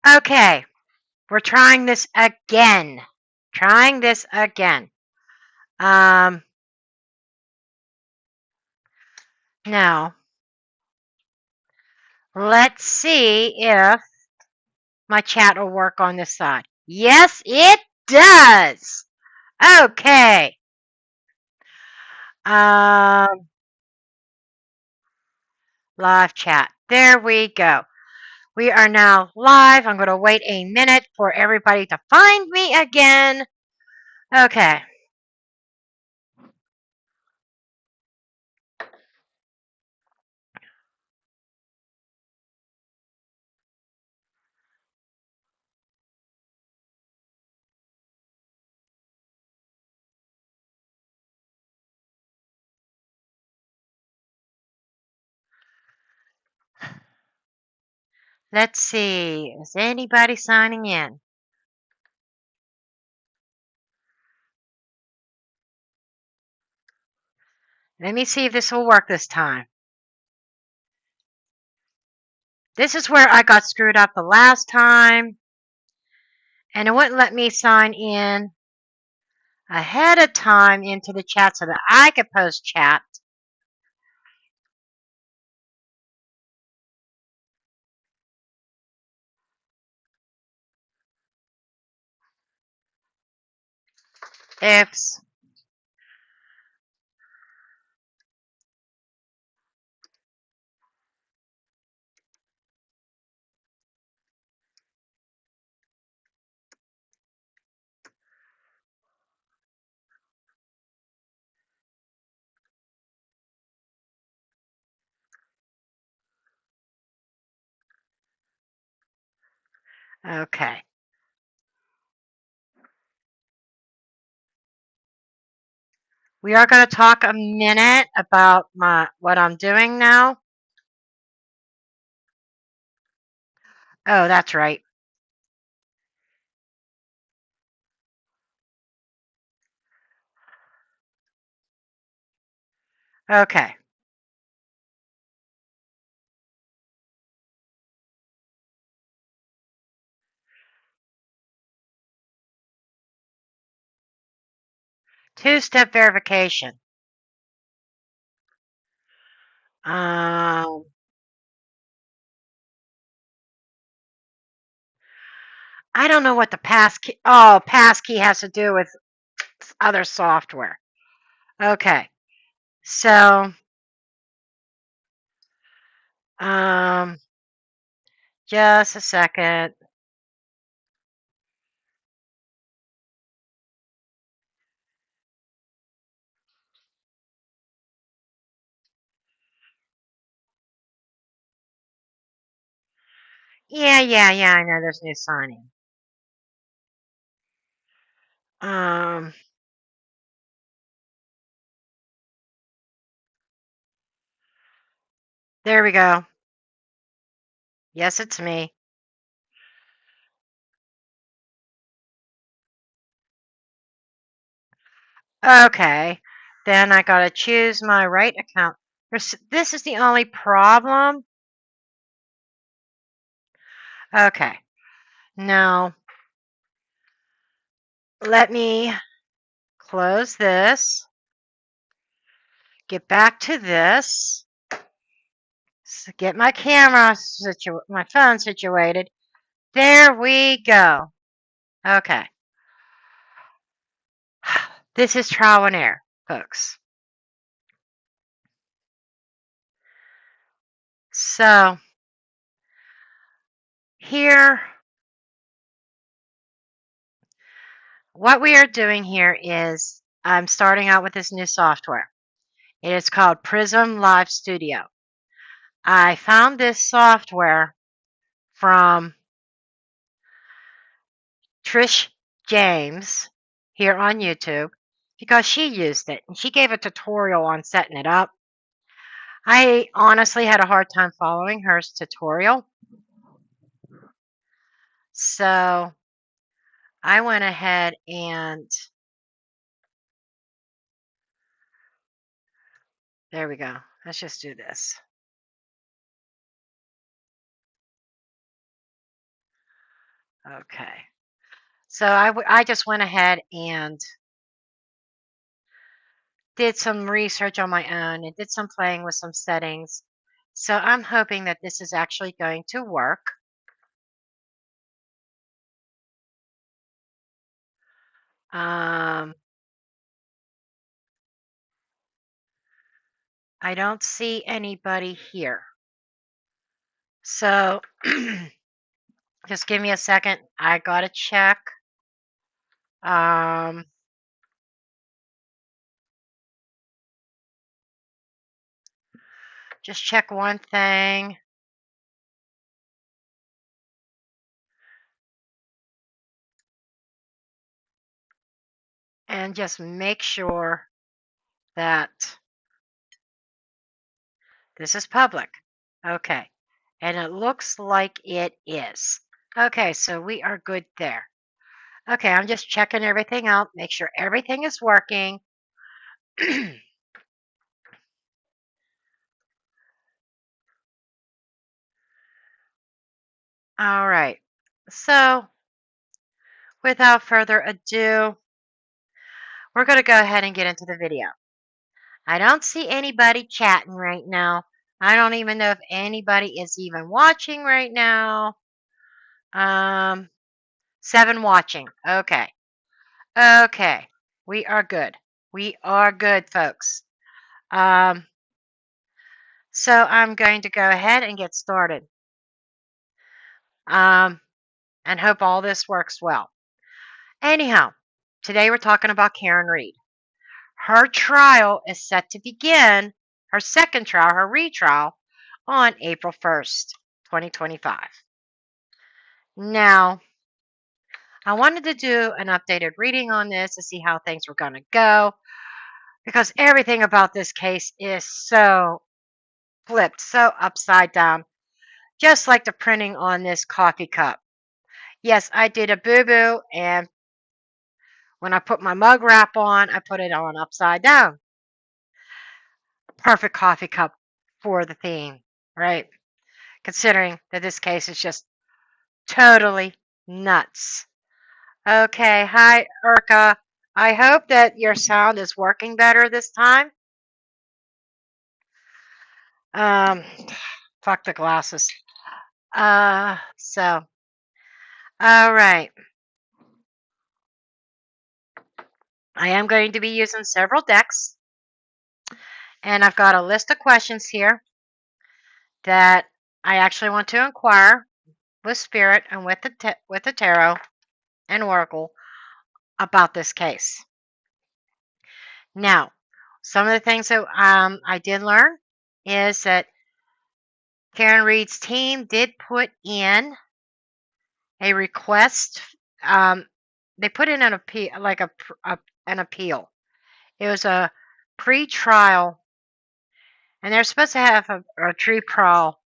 Okay, we're trying this again. Trying this again. Now, let's see if my chat will work on this side. Yes, it does. Okay. Live chat. There we go. We are now live. I'm going to wait a minute for everybody to find me again. Okay. Let's see. Is anybody signing in? Let me see if this will work this time. This is where I got screwed up the last time, and it wouldn't let me sign in ahead of time into the chat so that I could post chat. Ifs. Okay. We are going to talk a minute about what I'm doing now. Oh, that's right. Okay. Two-step verification. I don't know what the passkey. Oh, passkey has to do with other software. Okay. So, just a second. Yeah, I know there's new signing. There we go. Yes, it's me. Okay. Then I gotta choose my right account. This is the only problem. Okay. Now, let me close this. Get back to this. Get my my phone situated. There we go. Okay. This is trial and error, folks. So, here, what we are doing here is I'm starting out with this new software. It is called Prism Live Studio. I found this software from Trish James here on YouTube because she used it and she gave a tutorial on setting it up. I honestly had a hard time following her tutorial. So I went ahead and there we go. Let's just do this. Okay. So I just went ahead and did some research on my own and did some playing with some settings. So I'm hoping that this is actually going to work. I don't see anybody here. So just give me a second. I gotta check. Um, just check one thing. And just make sure that this is public. Okay. And it looks like it is. Okay, so we are good there. Okay, I'm just checking everything out, make sure everything is working. All right. So, without further ado, we're going to go ahead and get into the video. I don't see anybody chatting right now. I don't even know if anybody is even watching right now. 7 watching. Okay. Okay. We are good. We are good, folks. So I'm going to go ahead and get started. And hope all this works well. Anyhow, today we're talking about Karen Read. Her trial is set to begin, her second trial, her retrial, on April 1st, 2025. Now, I wanted to do an updated reading on this to see how things were going to go because everything about this case is so flipped, so upside down, just like the printing on this coffee cup. Yes, I did a boo-boo, and when I put my mug wrap on, I put it on upside down. Perfect coffee cup for the theme, right? Considering that this case is just totally nuts. Okay, hi, Urka. I hope that your sound is working better this time. Um, fuck the glasses. So, all right. I am going to be using several decks, and I've got a list of questions here that I actually want to inquire with Spirit and with the Tarot and Oracle about this case. Now, some of the things that I did learn is that Karen Read's team did put in a request. They put in an appeal, like an appeal. It was a pre-trial, and they're supposed to have a pre-trial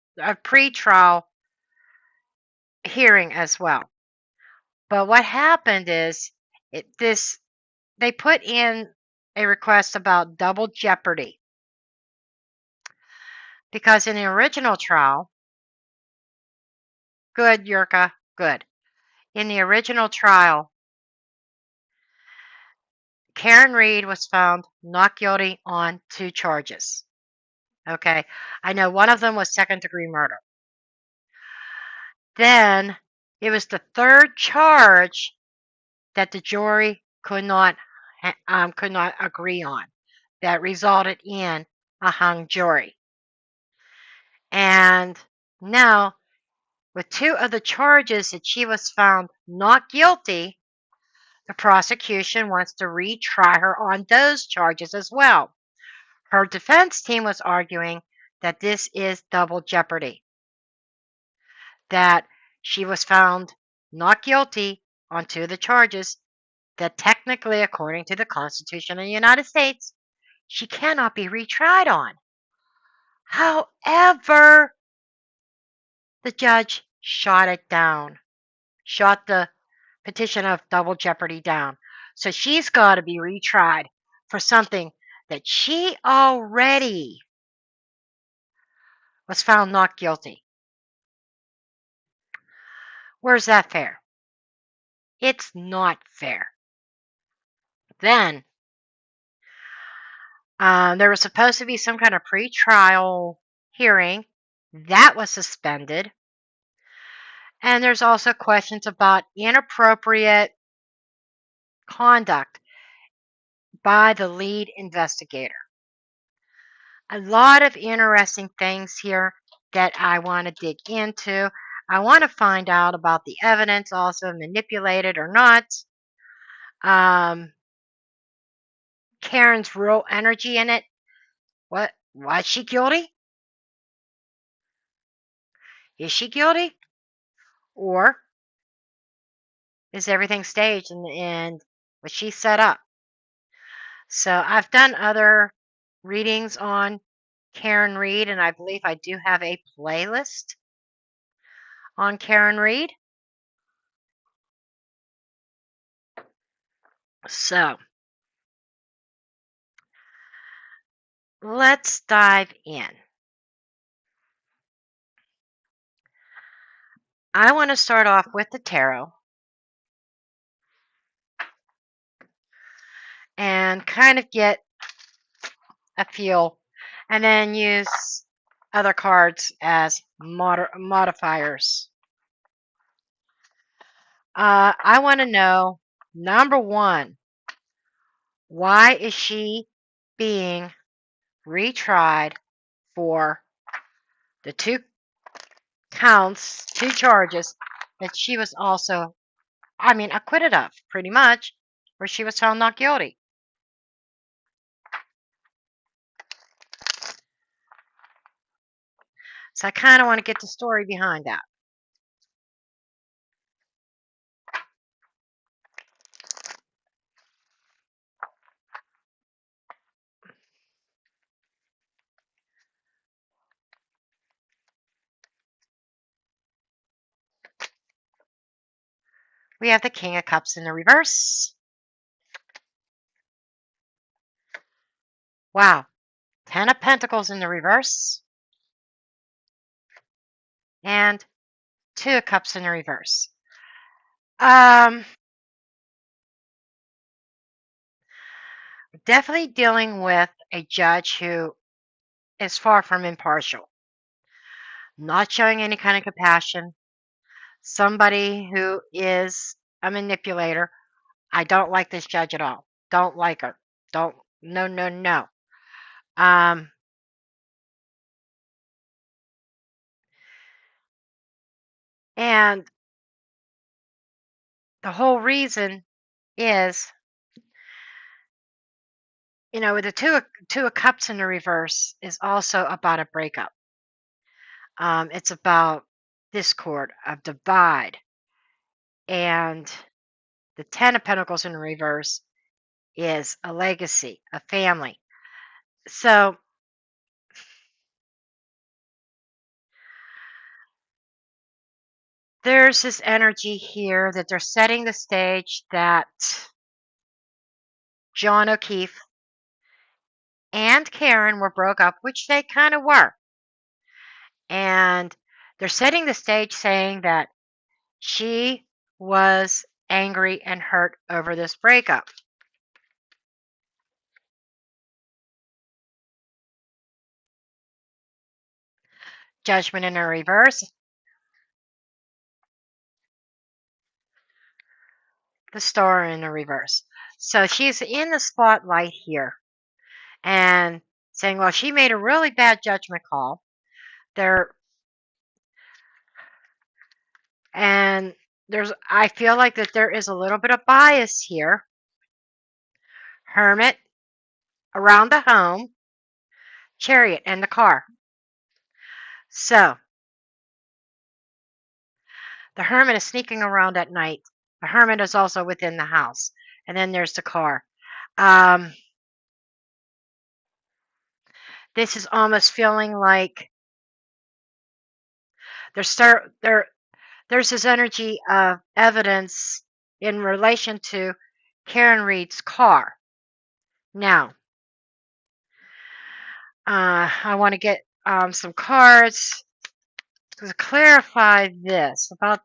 hearing as well. But what happened is they put in a request about double jeopardy because in the original trial, good, Yurka, good. In the original trial, Karen Read was found not guilty on 2 charges. Okay, I know one of them was second-degree murder. Then it was the 3rd charge that the jury could not agree on that resulted in a hung jury. And now, with 2 of the charges that she was found not guilty, the prosecution wants to retry her on those charges as well. Her defense team was arguing that this is double jeopardy, that she was found not guilty on 2 of the charges that technically, according to the Constitution of the United States, she cannot be retried on. However, the judge shot it down, shot the petition of double jeopardy down. So she's got to be retried for something that she already was found not guilty. Where's that fair? It's not fair. Then, there was supposed to be some kind of pre-trial hearing. That was suspended. And there's also questions about inappropriate conduct by the lead investigator. A lot of interesting things here that I want to dig into. I want to find out about the evidence, also manipulated or not. Karen's real energy in it. What? Was she guilty? Is she guilty? Or is everything staged and was she set up? So I've done other readings on Karen Reed, and I believe I do have a playlist on Karen Reed. So let's dive in. I want to start off with the tarot and kind of get a feel, and then use other cards as modifiers. I want to know, number one, why is she being retried for the two charges that she was also, acquitted of, pretty much, where she was found not guilty? So I kind of want to get the story behind that. We have the King of Cups in the reverse. Wow. 10 of Pentacles in the reverse. And 2 of Cups in the reverse. Definitely dealing with a judge who is far from impartial. Not showing any kind of compassion. Somebody who is a manipulator. I don't like this judge at all. Don't like her. Don't. No, no, no. And the whole reason is, with the two of Cups in the reverse is also about a breakup. It's about discord, a divide. And the 10 of Pentacles in the reverse is a legacy, a family. So there's this energy here that they're setting the stage that John O'Keefe and Karen were broke up, which they kind of were. And they're setting the stage saying that she was angry and hurt over this breakup. Judgment in the reverse. The Star in the reverse. So she's in the spotlight here and saying, well, she made a really bad judgment call. I feel like that there is a little bit of bias here. Hermit around the home, Chariot, and the car. So the Hermit is sneaking around at night. The Hermit is also within the house. And then there's the car. This is almost feeling like there's this energy of evidence in relation to Karen Reed's car. Now, I want to get some cards to clarify this about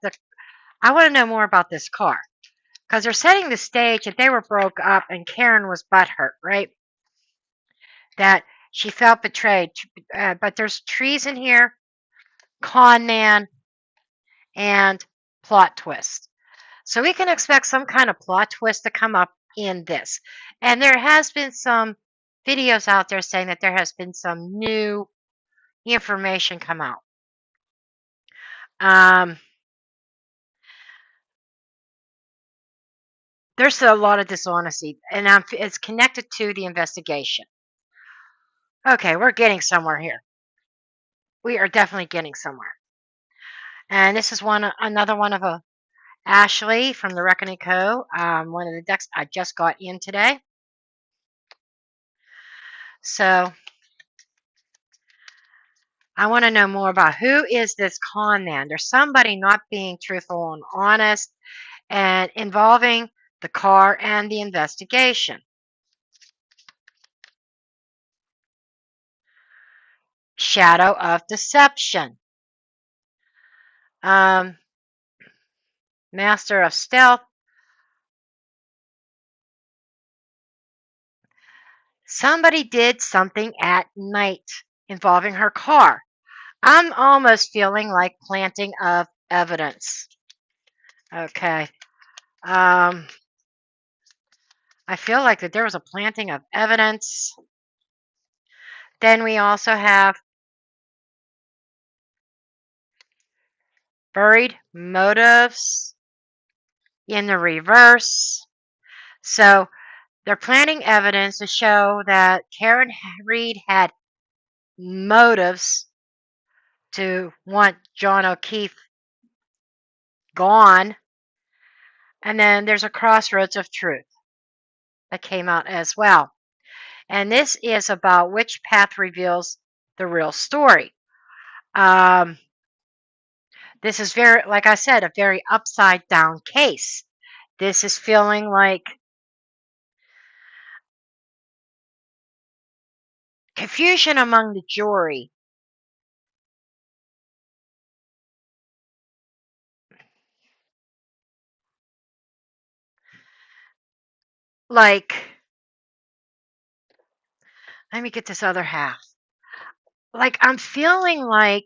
I want to know more about this car. Because they're setting the stage that they were broke up and Karen was butthurt, right? That she felt betrayed. But there's treason here, con man, and plot twist. So we can expect some kind of plot twist to come up in this. And there has been some videos out there saying that there has been some new information come out. There's a lot of dishonesty, and it's connected to the investigation. Okay, we're getting somewhere here. We are definitely getting somewhere. And this is another one of Ashley from the Reckoning Co. One of the decks I just got in today. So I want to know more about who is this con man. There's somebody not being truthful and honest and involving the car and the investigation. Shadow of deception. Master of stealth. Somebody did something at night involving her car. I'm almost feeling like planting of evidence. Okay. I feel like that there was a planting of evidence. Then we also have buried motives in the reverse. So they're planting evidence to show that Karen Reed had motives to want John O'Keefe gone. And then there's a crossroads of truth that came out as well. And this is about which path reveals the real story. This is very, like I said, a very upside down case. This is feeling like confusion among the jury. Like, let me get this other half. Like, I'm feeling like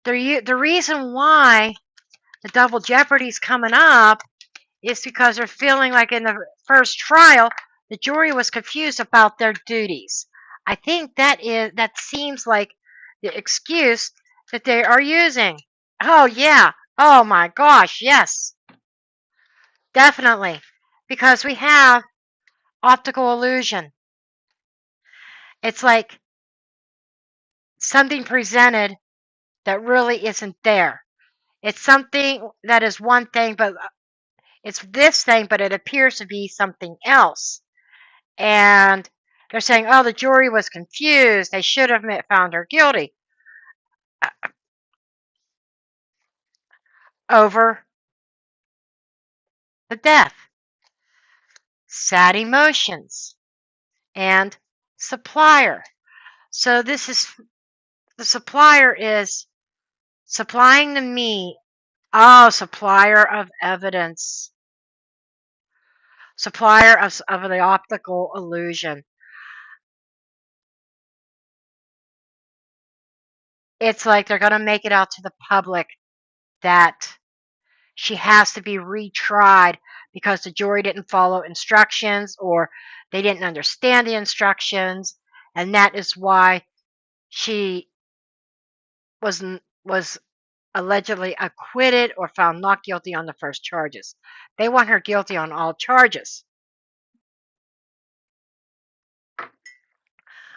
the reason why the double jeopardy's coming up is because they're feeling like in the first trial, the jury was confused about their duties. I think that seems like the excuse that they are using. Oh yeah. Oh my gosh, yes. Definitely. Because we have optical illusion. It's like something presented that really isn't there. It's something that is one thing, but it's this thing, but it appears to be something else. And they're saying, oh, the jury was confused. They should have found her guilty over the death. Sad emotions and supplier. So this is, the supplier is supplying the me. Oh, supplier of evidence. Supplier of the optical illusion. It's like they're going to make it out to the public that she has to be retried because the jury didn't follow instructions or they didn't understand the instructions, and that is why she was allegedly acquitted or found not guilty on the first charges. They want her guilty on all charges.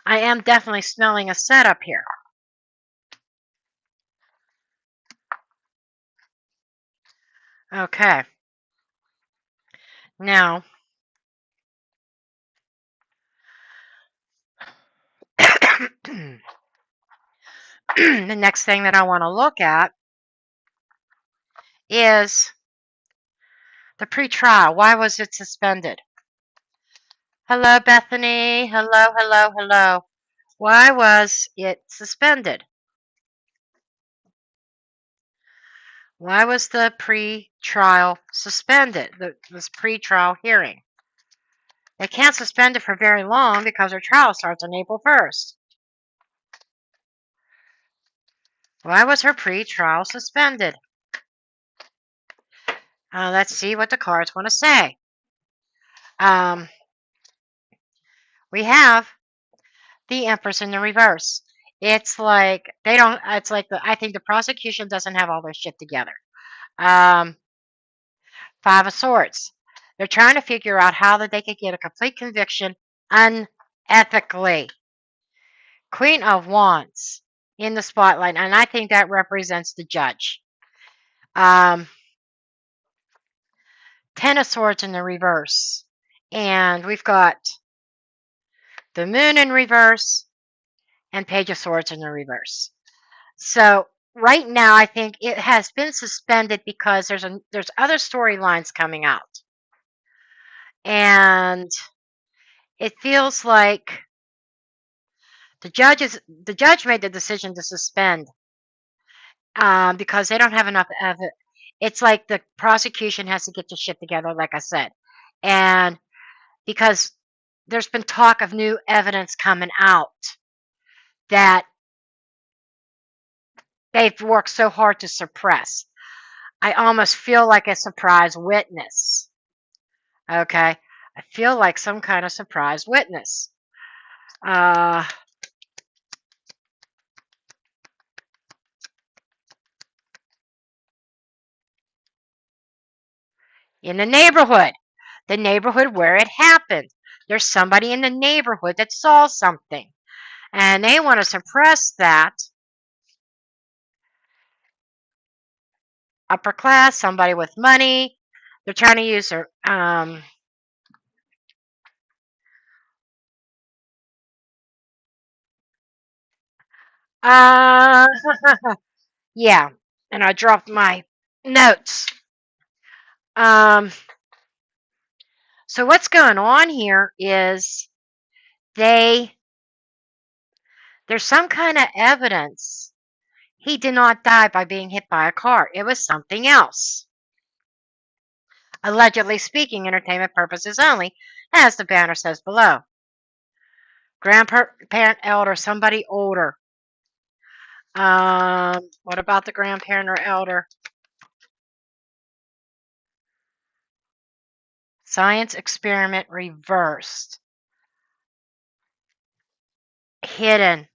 I am definitely smelling a setup here. Okay. Now, the next thing that I want to look at is the pretrial. Why was it suspended? Hello, Bethany. Hello, hello, hello. Why was it suspended? Why was the pre-trial suspended? This pre-trial hearing. They can't suspend it for very long because her trial starts on April 1st. Why was her pre-trial suspended? Let's see what the cards want to say. We have the Empress in the reverse. It's like they don't. It's like I think the prosecution doesn't have all their shit together. Five of Swords. They're trying to figure out how that they could get a complete conviction unethically. Queen of Wands in the spotlight, and I think that represents the judge. Ten of Swords in the reverse, and we've got the Moon in reverse and Page of Swords in the reverse. So right now, I think it has been suspended because there's other storylines coming out, and it feels like the judge made the decision to suspend because they don't have enough evidence. It's like the prosecution has to get their shit together, like I said, and because there's been talk of new evidence coming out that they've worked so hard to suppress. I almost feel like a surprise witness. Okay, I feel like some kind of surprise witness. In the neighborhood where it happened. There's somebody in the neighborhood that saw something, and they want to suppress that. Upper class, somebody with money. They're trying to use their yeah, and I dropped my notes. So what's going on here is there's some kind of evidence. He did not die by being hit by a car. It was something else. Allegedly speaking, entertainment purposes only, as the banner says below. Grandparent, elder, somebody older. What about the grandparent or elder? Science experiment reversed. Hidden.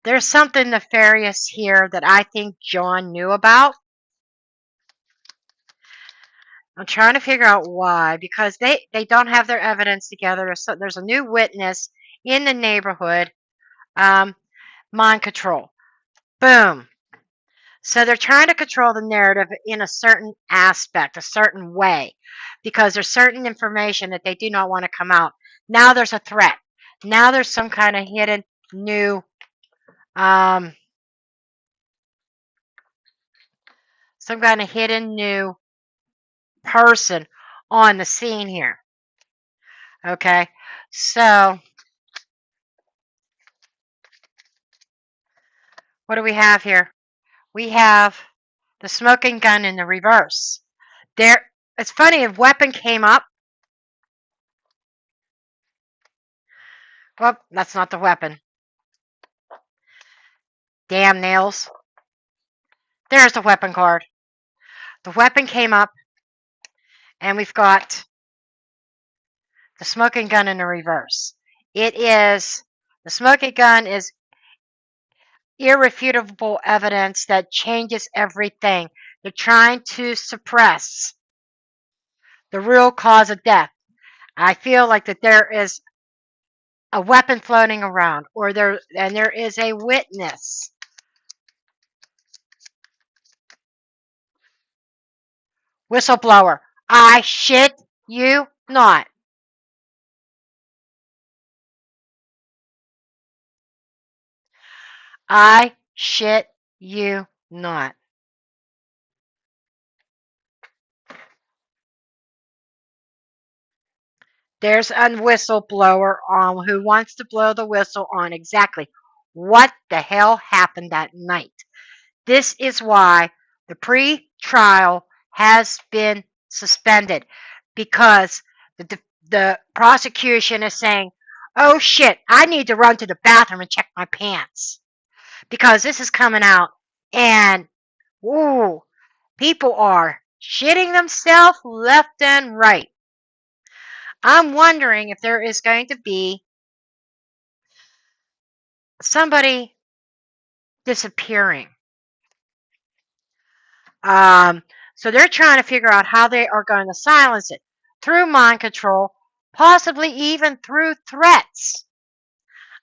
There's something nefarious here that I think John knew about. I'm trying to figure out why, because they don't have their evidence together. There's a new witness in the neighborhood. Mind control. Boom. So they're trying to control the narrative in a certain aspect, a certain way, because there's certain information that they do not want to come out. Now there's a threat. Now there's some kind of hidden new some kind of hidden new person on the scene here. Okay, so what do we have here? We have the smoking gun in the reverse. There, it's funny, a weapon came up. Well, that's not the weapon. Damn nails. There's the weapon card. The weapon came up, and we've got the smoking gun in the reverse. The smoking gun is irrefutable evidence that changes everything. They're trying to suppress the real cause of death. I feel like that there is a weapon floating around, there is a witness. Whistleblower. I shit you not. I shit you not. There's a whistleblower who wants to blow the whistle on exactly what the hell happened that night. This is why the pre-trial has been suspended, because the prosecution is saying, oh shit, I need to run to the bathroom and check my pants because this is coming out, and ooh, people are shitting themselves left and right. I'm wondering if there is going to be somebody disappearing. So they're trying to figure out how they are going to silence it through mind control, possibly even through threats.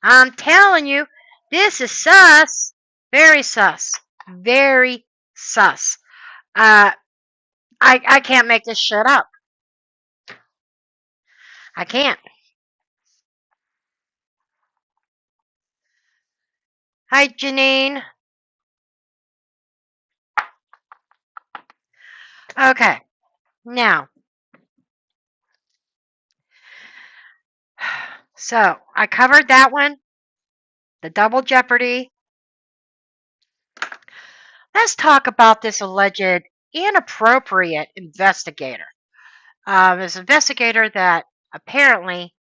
I'm telling you, this is sus. Very sus. Very sus. I can't make this shit up. I can't. Hi, Janine. Okay, now, so I covered that one, the double jeopardy. Let's talk about this alleged inappropriate investigator. This investigator that apparently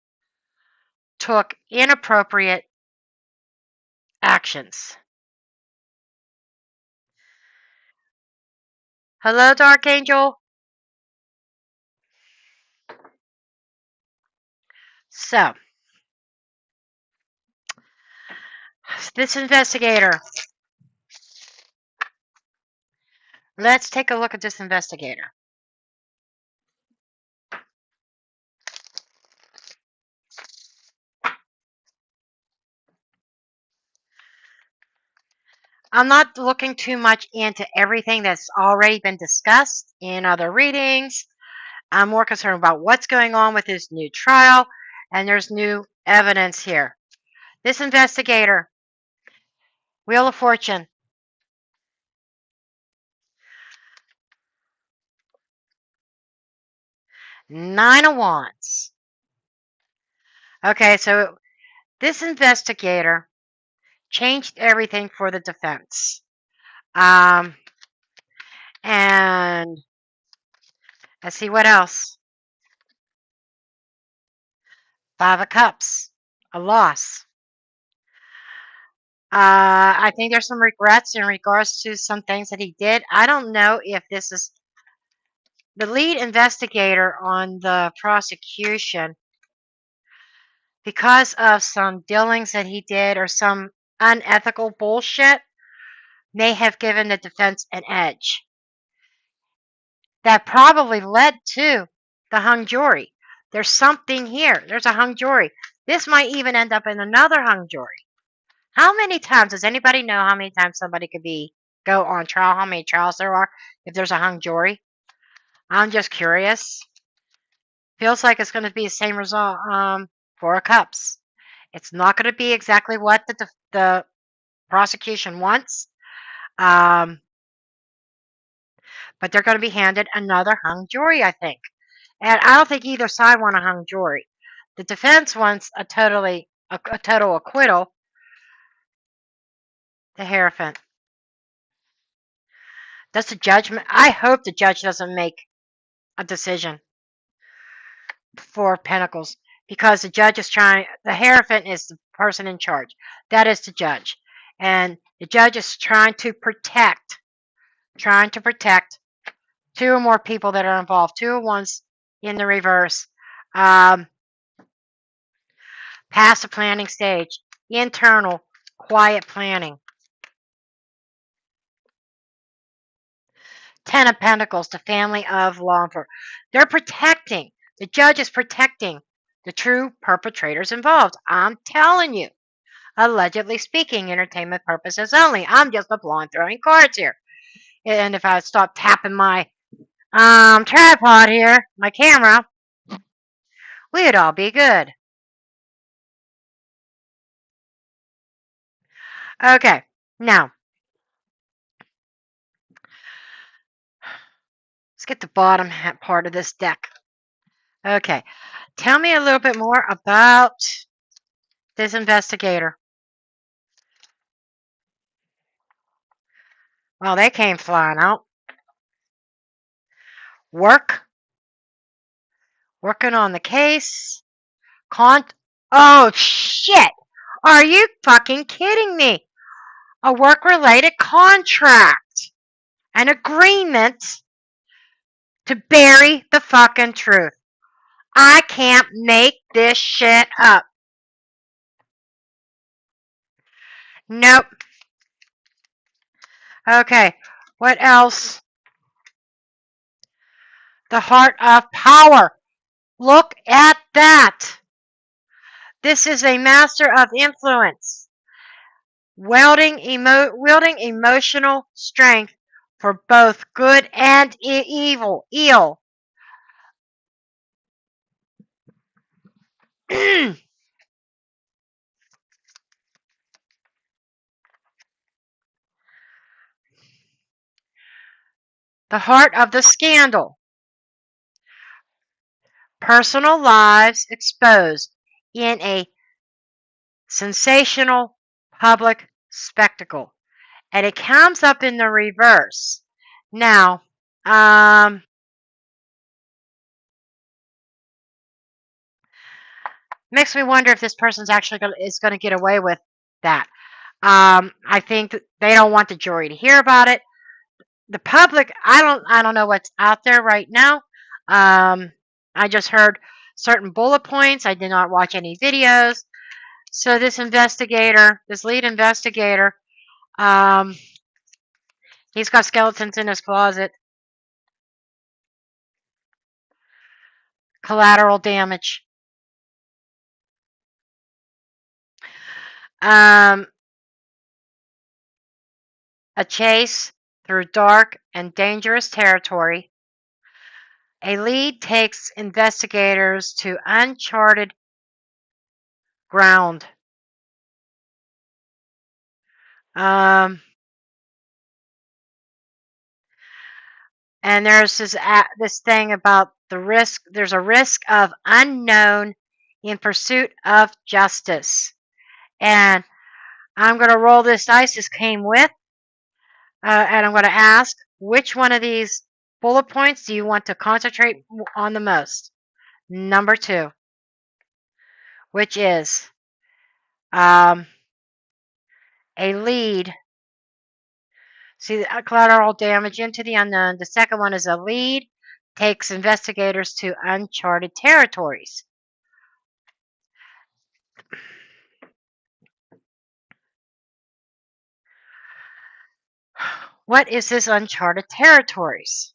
took inappropriate actions. Hello, Dark Angel. So, this investigator, let's take a look at this investigator. I'm not looking too much into everything that's already been discussed in other readings. I'm more concerned about what's going on with this new trial, and there's new evidence here. This investigator, Wheel of Fortune, Nine of Wands. Okay, so this investigator changed everything for the defense. And let's see what else. Five of Cups, a loss. I think there's some regrets in regards to some things that he did. I don't know if this is the lead investigator on the prosecution, because of some dealings that he did or some unethical bullshit, may have given the defense an edge. That probably led to the hung jury. There's something here. There's a hung jury. This might even end up in another hung jury. How many times, does anybody know how many times somebody could go on trial, how many trials there are if there's a hung jury? I'm just curious. Feels like it's going to be the same result Four of Cups. It's not going to be exactly what the prosecution wants, but they're going to be handed another hung jury, I think. And I don't think either side want a hung jury. The defense wants a total acquittal. The Hierophant. That's the judgment. I hope the judge doesn't make a decision for Pentacles, because the judge is trying. The Hierophant is the person in charge. That is the judge, and the judge is trying to protect two or more people that are involved. Two of Wands in the reverse. Past the planning stage. Internal, quiet planning. Ten of Pentacles, the family of law enforcement. They're protecting. The judge is protecting the true perpetrators involved. I'm telling you. Allegedly speaking, entertainment purposes only. I'm just a blonde throwing cards here. And if I stop tapping my tripod here, my camera, we'd all be good. Okay, now, let's get the bottom part of this deck. Okay, tell me a little bit more about this investigator. Well, they came flying out. Working on the case. Oh, shit! Are you fucking kidding me? A work-related contract. An agreement to bury the fucking truth. I can't make this shit up. Nope. Okay, what else? The heart of power. Look at that. This is a master of influence. Wielding emotional strength for both good and evil. The heart of the scandal. Personal lives exposed in a sensational public spectacle. And it comes up in the reverse. Now, makes me wonder if this person's actually is going to get away with that. I think they don't want the jury to hear about it. The public, I don't know what's out there right now. I just heard certain bullet points. I did not watch any videos. So this lead investigator, he's got skeletons in his closet. Collateral damage. A chase through dark and dangerous territory. A lead takes investigators to uncharted ground. And there's this thing about the risk. There's a risk of unknown in pursuit of justice. And I'm going to roll this dice this came with. And I'm going to ask, which one of these bullet points do you want to concentrate on the most? Number 2, which is a lead. See, the collateral damage into the unknown. The second one is a lead takes investigators to uncharted territories. What is this uncharted territories?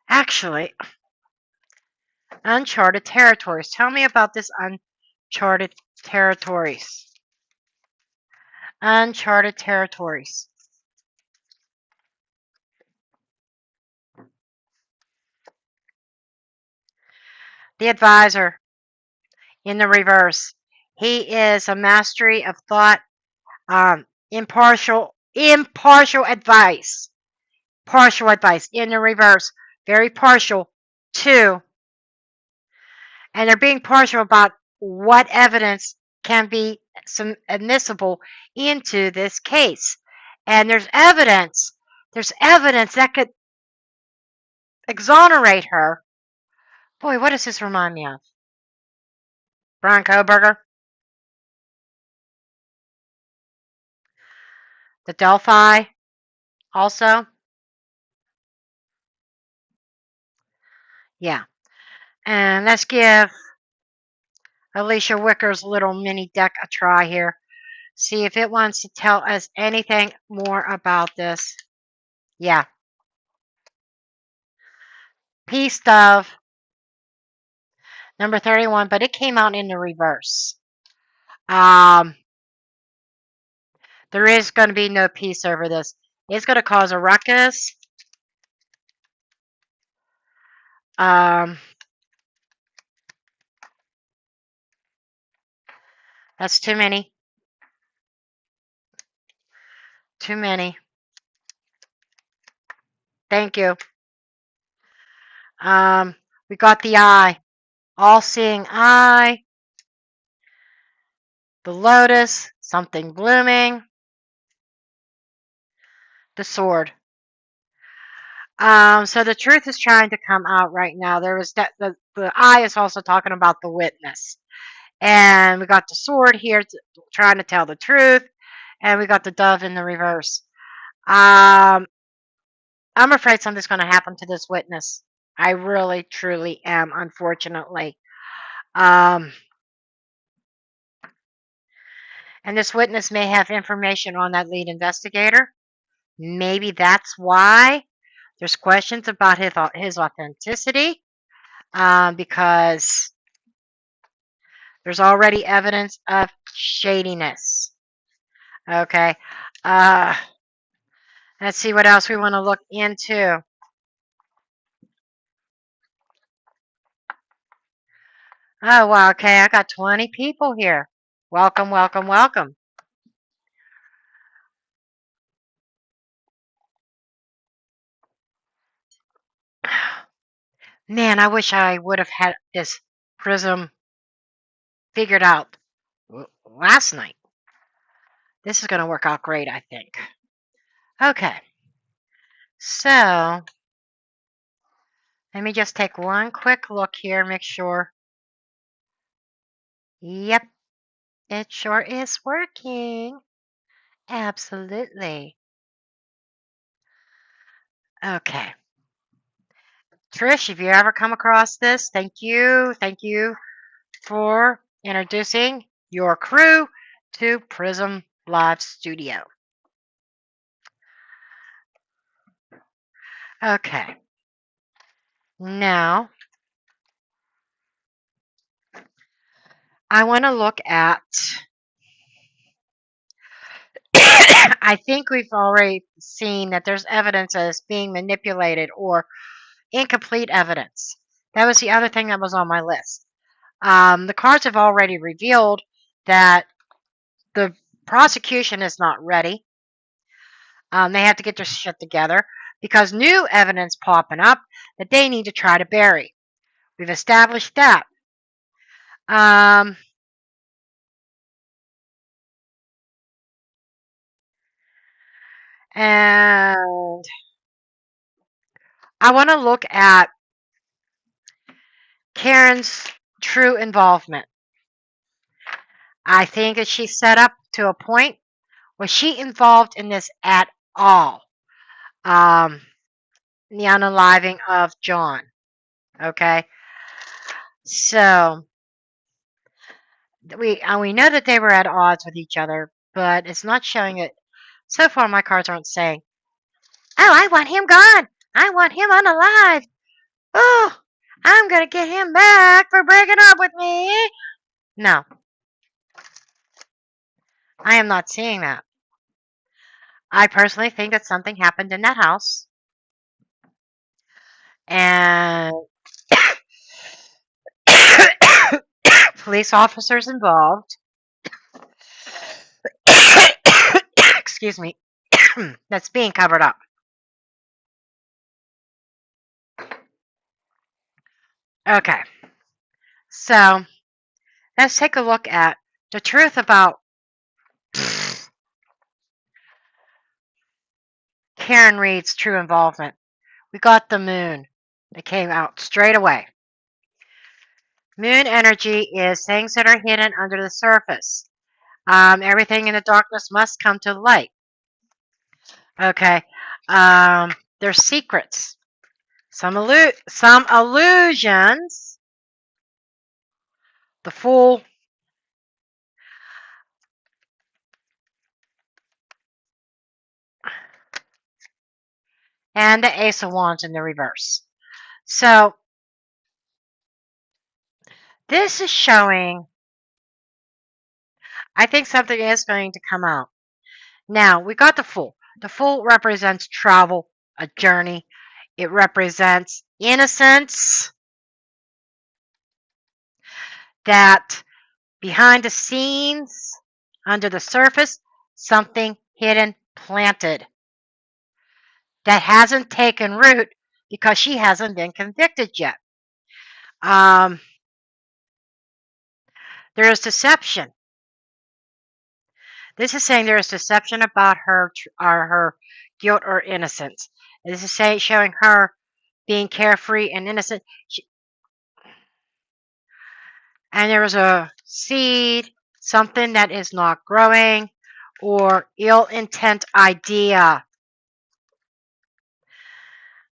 Actually, uncharted territories. Tell me about this uncharted territories. Uncharted territories. The advisor in the reverse. He is a mastery of thought, impartial advice. Partial advice in the reverse. Very partial to. And they're being partial about what evidence can be admissible into this case. And there's evidence that could exonerate her. Boy, what does this remind me of? Brian Koberger? The Delphi also? Yeah. And let's give Alicia Wicker's little mini deck a try here. See if it wants to tell us anything more about this. Yeah. Peace Dove. Number 31, but it came out in the reverse. There is going to be no peace over this. It's going to cause a ruckus. That's too many. Too many. Thank you. We got the eye. All-seeing eye. The lotus. Something blooming. the sword. So the truth is trying to come out right now. There was that the eye is also talking about the witness, and we got the sword here trying to tell the truth, and we got the dove in the reverse. I'm afraid something's going to happen to this witness. I really, truly am, unfortunately. Um, and this witness may have information on that lead investigator. Maybe that's why there's questions about his authenticity, because there's already evidence of shadiness. Okay. Uh, let's see what else we want to look into. Oh, wow. Okay. I got 20 people here. Welcome, welcome, welcome. Man, I wish I would have had this prism figured out last night. This is going to work out great, I think. Okay. So, let me just take one quick look here, make sure. Yep, it sure is working. Absolutely. Okay. Trish, if you ever come across this, thank you. Thank you for introducing your crew to Prism Live Studio. Okay. Now, I want to look at, I think we've already seen that there's evidence as being manipulated or incomplete evidence. That was the other thing that was on my list. The cards have already revealed that the prosecution is not ready. They have to get their shit together because new evidence popping up that they need to try to bury. We've established that. And I want to look at Karen's true involvement. I think that she's set up to a point. Was she involved in this at all? The unaliving of John. Okay. So we know that they were at odds with each other, but it's not showing it. So far, my cards aren't saying, "Oh, I want him gone. I want him unalive. Oh, I'm gonna get him back for breaking up with me." No, I am not seeing that. I personally think that something happened in that house, and police officers involved. Excuse me. That's being covered up. Okay. So let's take a look at the truth about Karen Reed's true involvement. We got the moon that came out straight away. Moon energy is things that are hidden under the surface. Everything in the darkness must come to light. Okay. There's secrets. Some illusions. The Fool. And the Ace of Wands in the reverse. So this is showing, I think something is going to come out. Now, we got the Fool. The Fool represents travel, a journey. It represents innocence, that behind the scenes, under the surface, something hidden planted that hasn't taken root because she hasn't been convicted yet. There is deception. This is saying there is deception about her guilt or innocence. This is showing her being carefree and innocent. And there was a seed, something that is not growing, or ill intent idea.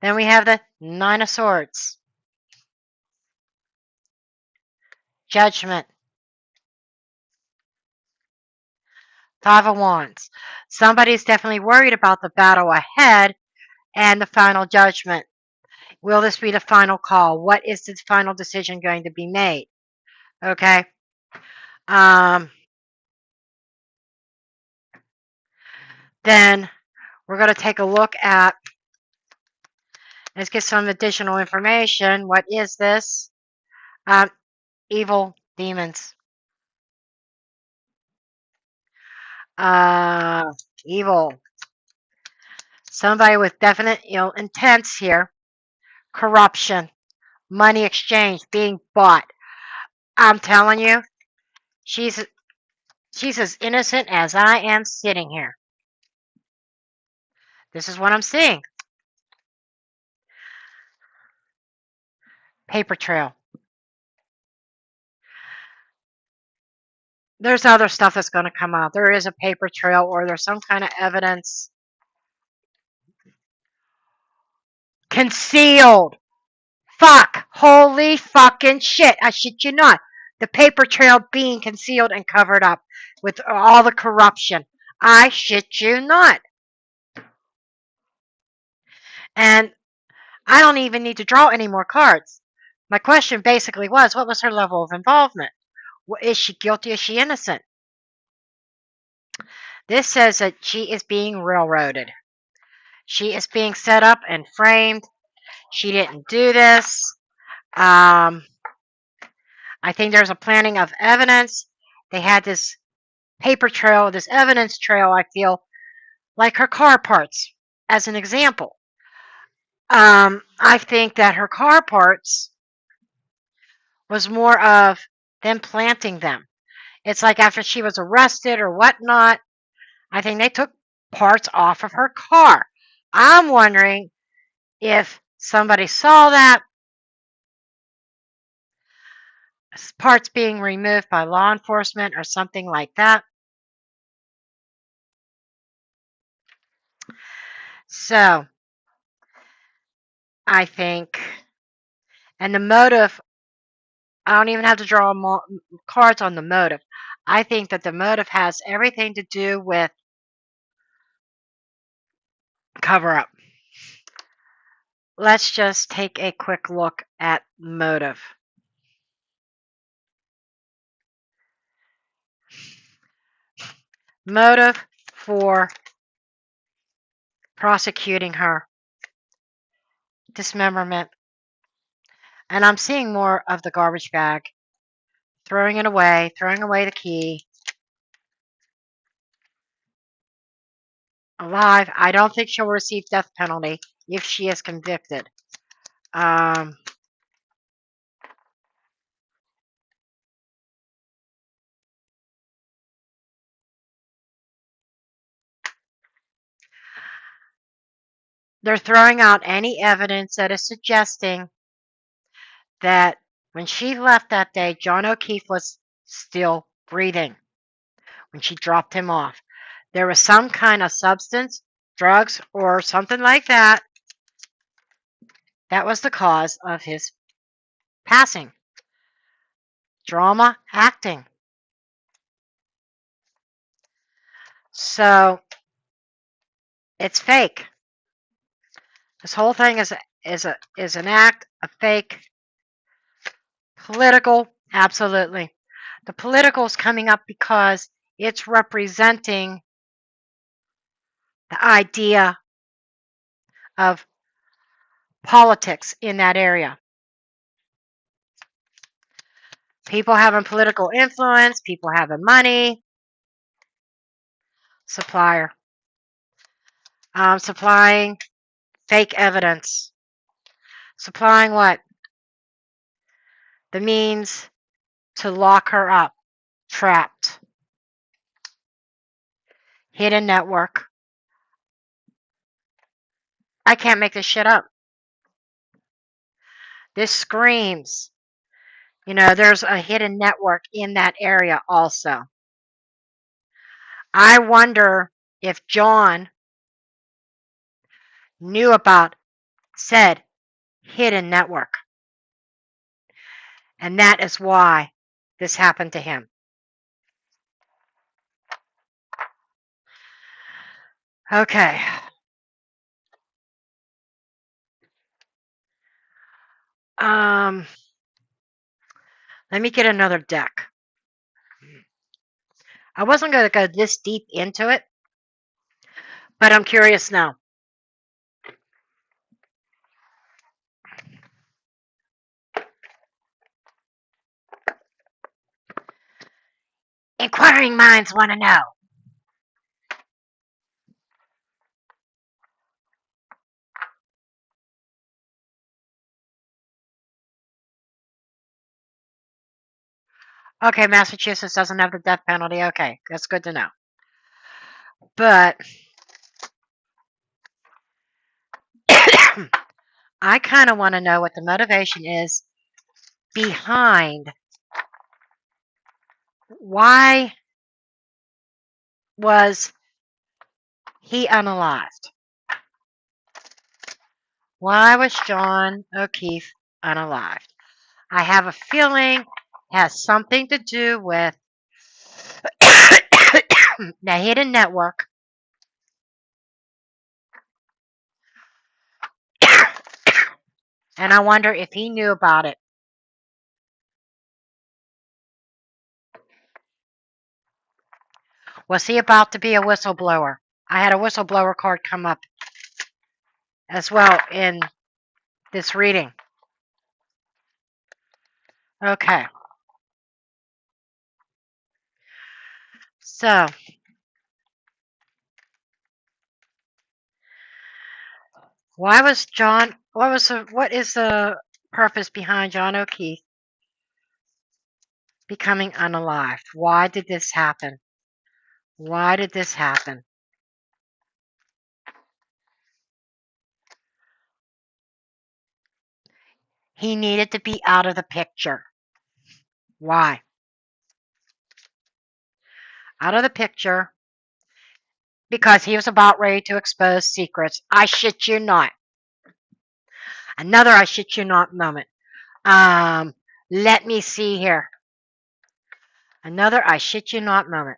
Then we have the Nine of Swords. Judgment. Five of Wands. Somebody's definitely worried about the battle ahead and the final judgment. Will this be the final call? What is the final decision going to be made? Okay. Then we're going to take a look at, let's get some additional information. What is this? Evil demons. Evil. Somebody with definite ill intents here. Corruption. Money exchange. Being bought. I'm telling you, she's as innocent as I am sitting here. This is what I'm seeing. Paper trail. There's other stuff that's going to come out. There is a paper trail, or there's some kind of evidence concealed. Fuck. Holy fucking shit. I shit you not. The paper trail being concealed and covered up with all the corruption. I shit you not. And I don't even need to draw any more cards. My question basically was, what was her level of involvement? Is she guilty? Is she innocent? This says that she is being railroaded. She is being set up and framed. She didn't do this. I think there's a planting of evidence. They had this paper trail, this evidence trail, I feel, like her car parts, as an example. I think that her car parts was more of them planting them. It's like after she was arrested or whatnot, I think they took parts off of her car. I'm wondering if somebody saw that, parts being removed by law enforcement or something like that. So, I think, and the motive, I don't even have to draw more cards on the motive. I think that the motive has everything to do with cover up. Let's just take a quick look at motive. Motive for prosecuting her. Dismemberment. And I'm seeing more of the garbage bag. Throwing it away, throwing away the key. Alive. I don't think she'll receive death penalty if she is convicted. They're throwing out any evidence that is suggesting that when she left that day, John O'Keefe was still breathing when she dropped him off. There was some kind of substance, drugs, or something like that. That was the cause of his passing. Drama, acting. So, it's fake. This whole thing is an act, a fake. Political, absolutely. The political is coming up because it's representing the idea of politics in that area. People having political influence, people having money. Supplier. Supplying fake evidence. Supplying what? The means to lock her up. Trapped. Hidden network. I can't make this shit up. This screams, there's a hidden network in that area also. I wonder if John knew about said hidden network. And that is why this happened to him. Okay. Let me get another deck. I wasn't going to go this deep into it, but I'm curious now. Inquiring minds want to know. Okay, Massachusetts doesn't have the death penalty. Okay, that's good to know. But I kind of want to know what the motivation is behind why was he unalived? Why was John O'Keefe unalived? I have a feeling it has something to do with the hidden network. And I wonder if he knew about it. Was he about to be a whistleblower? I had a whistleblower card come up as well in this reading. Okay. So, what is the purpose behind John O'Keefe becoming unalived? Why did this happen? Why did this happen? He needed to be out of the picture. Why? Out of the picture because he was about ready to expose secrets. I shit you not. Another I shit you not moment. Let me see here. Another I shit you not moment.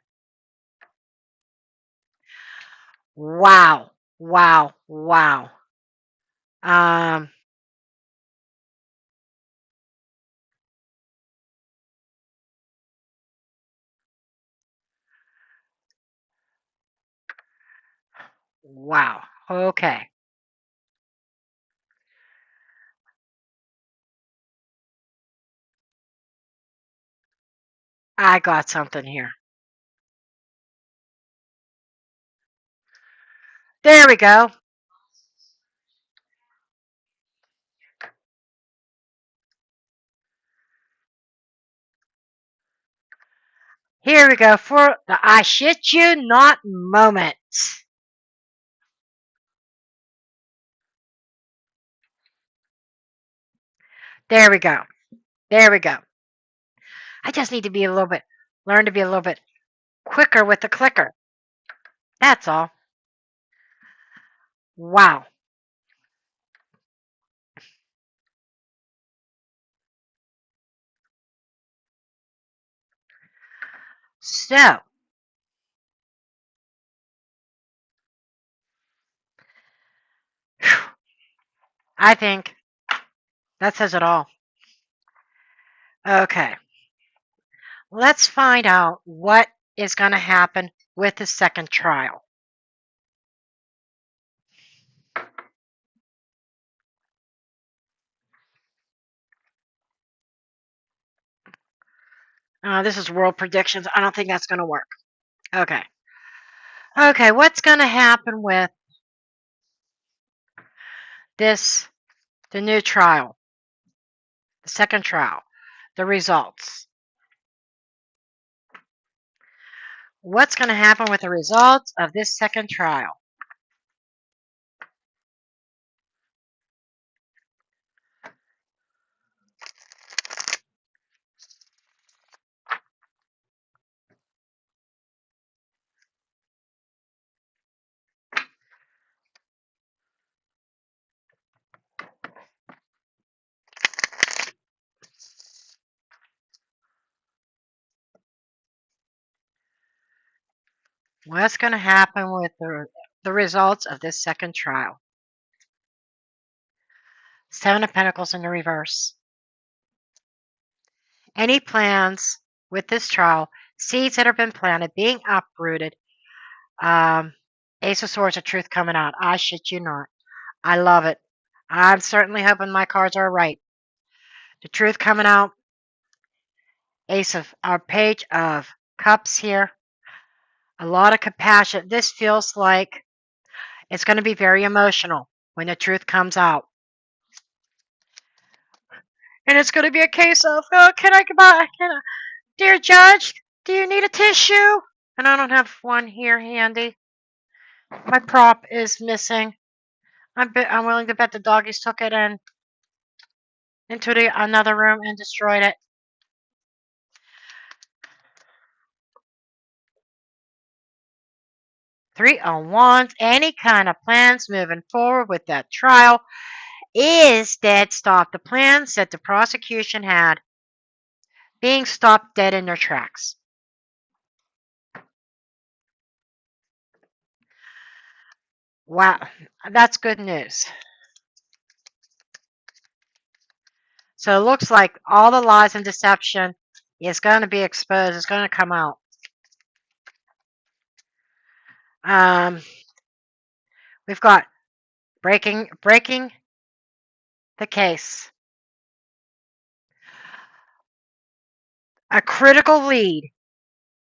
Wow. Wow. Wow. Wow. Okay. I got something here. There we go. Here we go for the I shit you not moment. There we go. There we go. I just need to learn to be a little bit quicker with the clicker. That's all. Wow. So, I think that says it all. Okay. Let's find out what is going to happen with the second trial. This is world predictions. I don't think that's going to work. Okay. Okay, what's going to happen with the new trial, the second trial, the results? What's going to happen with the results of this second trial? What's going to happen with the results of this second trial? Seven of Pentacles in the reverse. Any plans with this trial, seeds that have been planted, being uprooted. Ace of Swords of Truth coming out. I shit you not. I love it. I'm certainly hoping my cards are right. The truth coming out. Ace of our Page of Cups here. A lot of compassion. This feels like it's going to be very emotional when the truth comes out. And it's going to be a case of, oh, can I buy, dear judge, do you need a tissue? And I don't have one here handy. My prop is missing. I'm willing to bet the doggies took it into another room and destroyed it. Three of Wands. Any kind of plans moving forward with that trial is dead stop. The plans that the prosecution had being stopped dead in their tracks. Wow, that's good news. So it looks like all the lies and deception is going to be exposed. It's going to come out. We've got breaking the case. A critical lead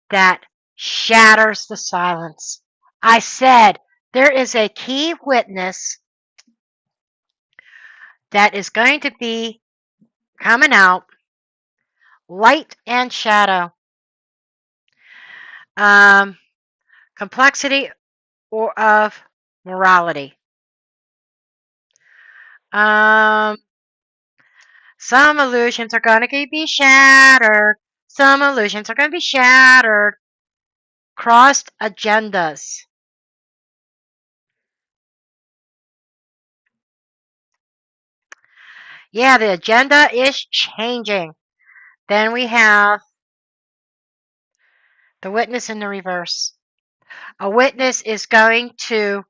that shatters the silence. I said there is a key witness that is going to be coming out, light and shadow. Complexity or of morality. Some illusions are going to be shattered. Some illusions are going to be shattered. Crossed agendas. Yeah, the agenda is changing. Then we have the witness in the reverse. A witness is going to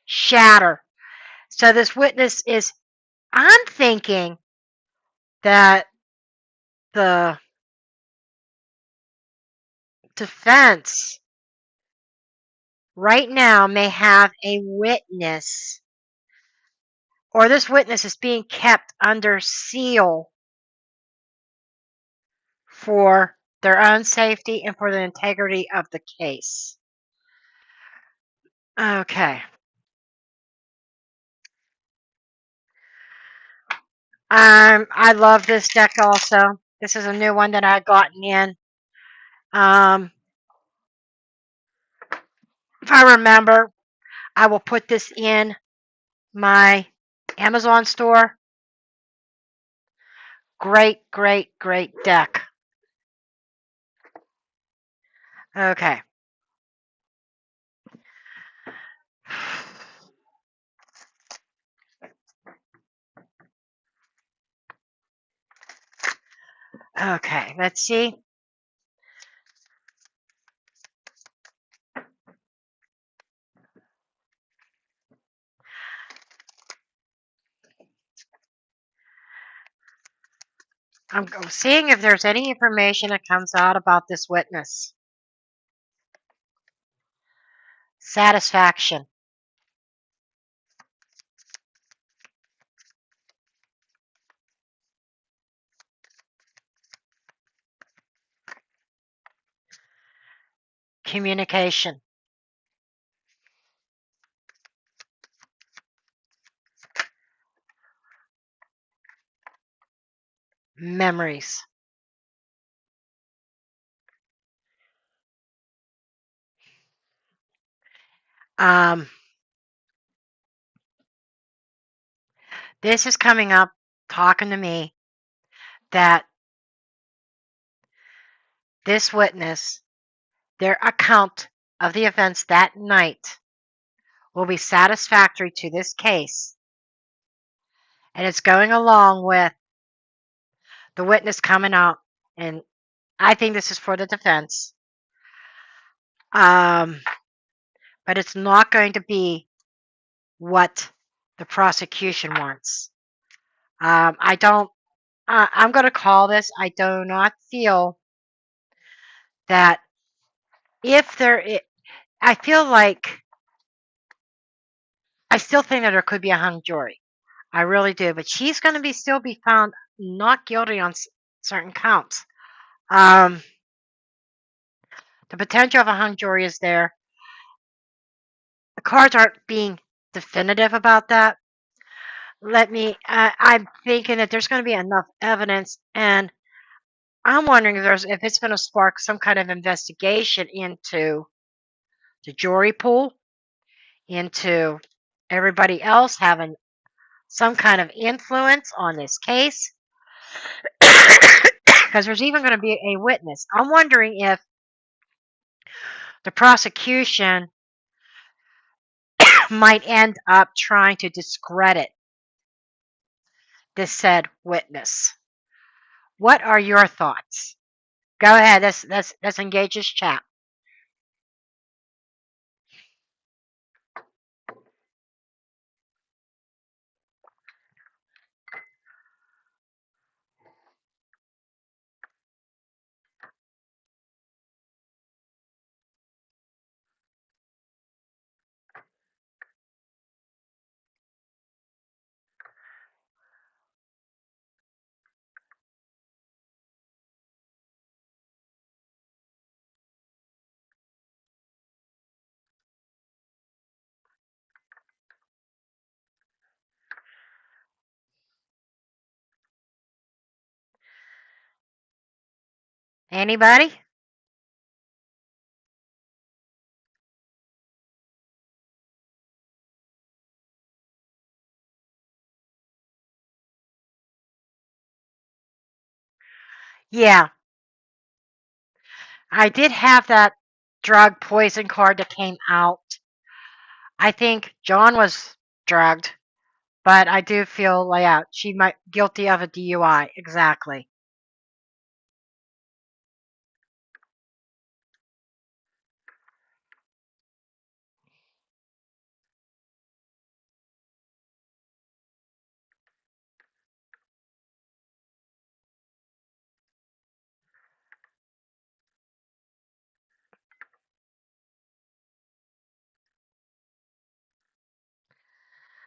shatter. So this witness is, I'm thinking that the defense right now may have a witness, or this witness is being kept under seal for their own safety and for the integrity of the case. Okay. I love this deck also. This is a new one that I've gotten in. If I remember, I will put this in my Amazon store. Great, great, great deck. Okay. Okay, let's see. I'm seeing if there's any information that comes out about this witness. Satisfaction. Communication. Memories. This is coming up, talking to me, that this witness, their account of the events that night will be satisfactory to this case. And it's going along with the witness coming out, and I think this is for the defense, Um, but it's not going to be what the prosecution wants. I don't. I'm going to call this. I do not feel that if there. I feel like I still think that there could be a hung jury. I really do, but she's going to still be found not guilty on certain counts. Um, the potential of a hung jury is there. The cards aren't being definitive about that. I'm thinking that there's going to be enough evidence, and I'm wondering if it's going to spark some kind of investigation into the jury pool, into everybody else having some kind of influence on this case, because there's even going to be a witness. I'm wondering if the prosecution might end up trying to discredit this said witness. What are your thoughts? Go ahead. Let's engage this chat. Anybody? Yeah, I did have that drug poison card that came out. I think John was drugged, but I do feel like yeah, she might guilty of a DUI. Exactly.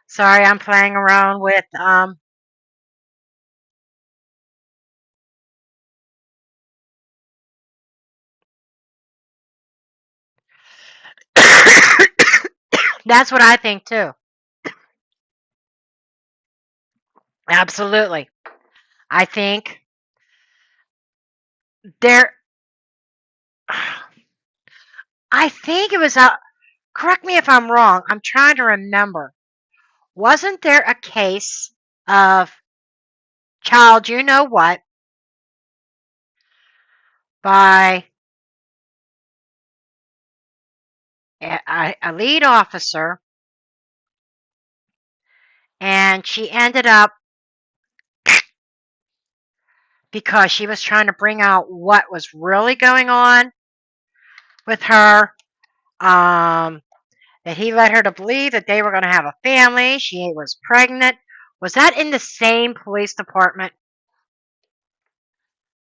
Sorry, I'm playing around with That's what I think too. Absolutely. I think there I think it was correct me if I'm wrong. I'm trying to remember. Wasn't there a case of child you know what by a lead officer, and she ended up because she was trying to bring out what was really going on with her, um, that he led her to believe that they were going to have a family. She was pregnant. Was that in the same police department?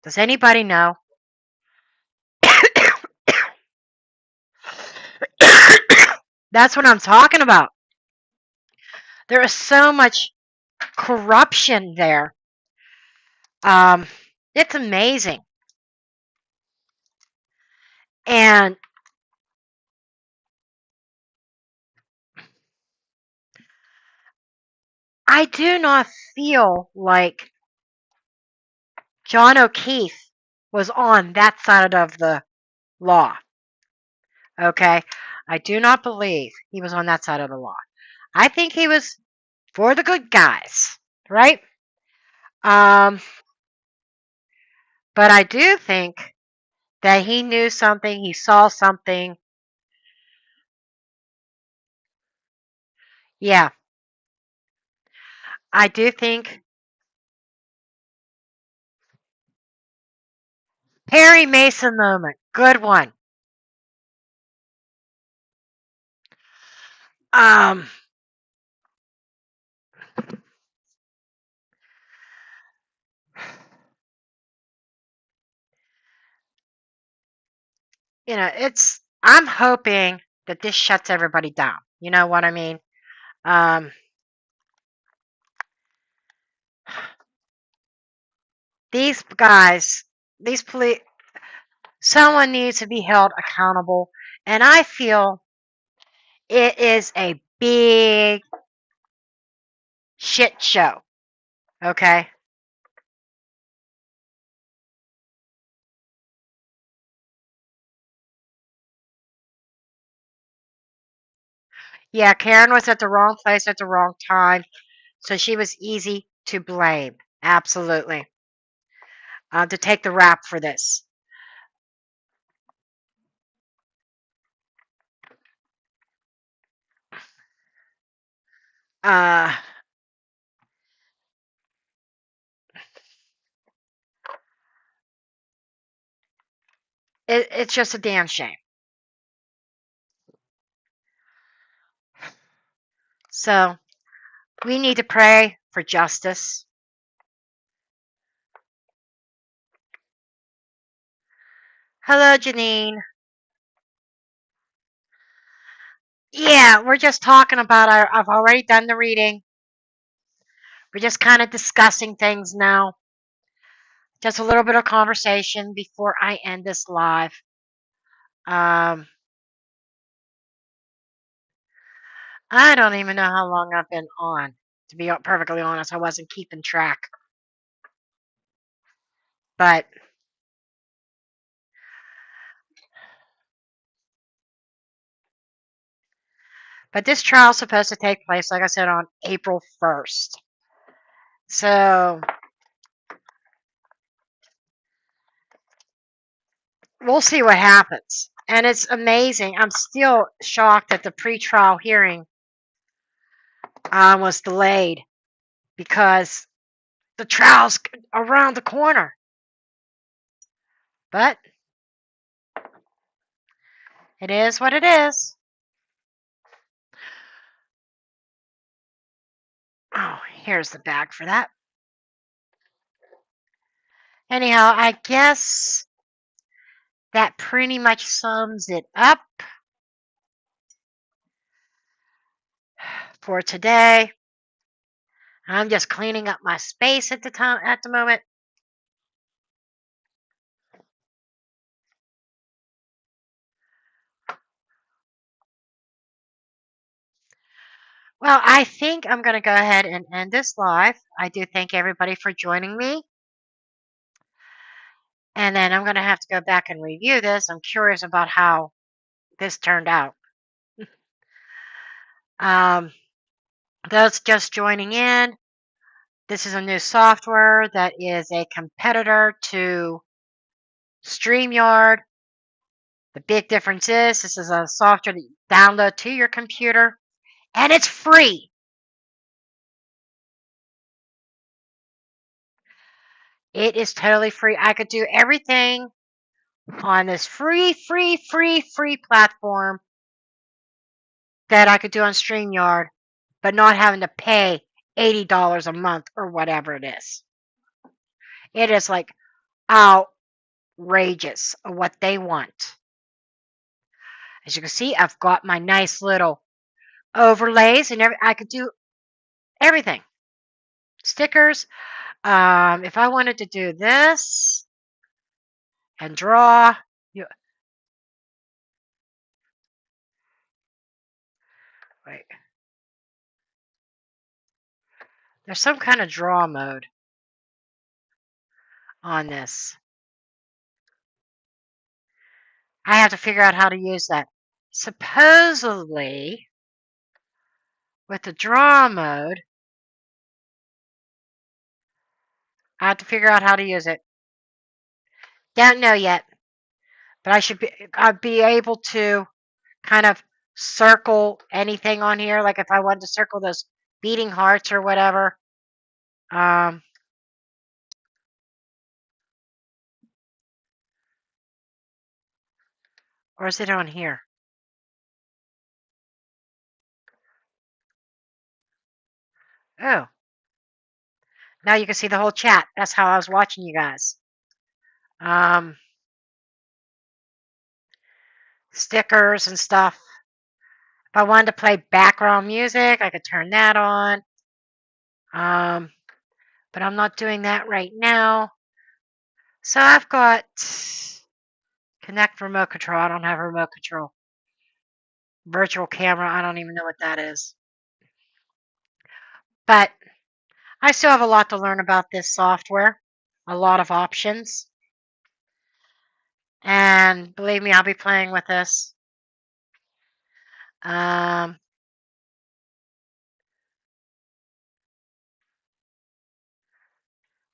Does anybody know? That's what I'm talking about. There is so much corruption there. Um, it's amazing. And I do not feel like John O'Keefe was on that side of the law. Okay? I do not believe he was on that side of the law. I think he was for the good guys, right? Um, but I do think that he knew something, he saw something. Yeah, I do think Perry Mason moment. Good one. Um, I'm hoping that this shuts everybody down. You know what I mean? Um, these guys, these police, someone needs to be held accountable. And I feel it is a big shit show. Okay? Yeah, Karen was at the wrong place at the wrong time. So she was easy to blame. Absolutely. To take the rap for this. Uh, it's just a damn shame. So we need to pray for justice. Hello, Janine. Yeah, we're just talking about I've already done the reading. We're just kind of discussing things now. Just a little bit of conversation before I end this live. Um, I don't even know how long I've been on. To be perfectly honest, I wasn't keeping track. But this trial is supposed to take place, like I said, on April 1st. So we'll see what happens. And it's amazing. I'm still shocked that the pretrial hearing was delayed because the trial's around the corner. But it is what it is. Oh, here's the bag for that. Anyhow, I guess that pretty much sums it up for today. I'm just cleaning up my space at the moment. Well, I think I'm going to go ahead and end this live. I do thank everybody for joining me. And then I'm going to have to go back and review this. I'm curious about how this turned out. Those just joining in, this is a new software that is a competitor to StreamYard. The big difference is this is a software that you download to your computer, and it's free. It is totally free. I could do everything on this free platform that I could do on StreamYard, but not having to pay $80 a month or whatever it is. It is like outrageous what they want. As you can see, I've got my nice little overlays and I could do everything. Stickers. If I wanted to do this and draw, wait. There's some kind of draw mode on this. I have to figure out how to use that. Supposedly, with the draw mode, I have to figure out how to use it. Don't know yet, but I'd be able to kind of circle anything on here. Like if I wanted to circle those beating hearts or whatever. Or is it on here? Oh, now you can see the whole chat. That's how I was watching you guys. Stickers and stuff. If I wanted to play background music, I could turn that on. But I'm not doing that right now. So I've got connect remote control. I don't have a remote control. Virtual camera. I don't even know what that is. But I still have a lot to learn about this software. A lot of options. And believe me, I'll be playing with this.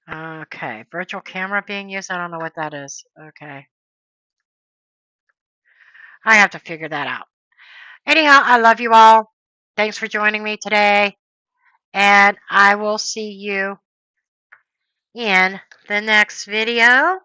Okay, virtual camera being used. I don't know what that is. Okay. I have to figure that out. Anyhow, I love you all. Thanks for joining me today. And I will see you in the next video.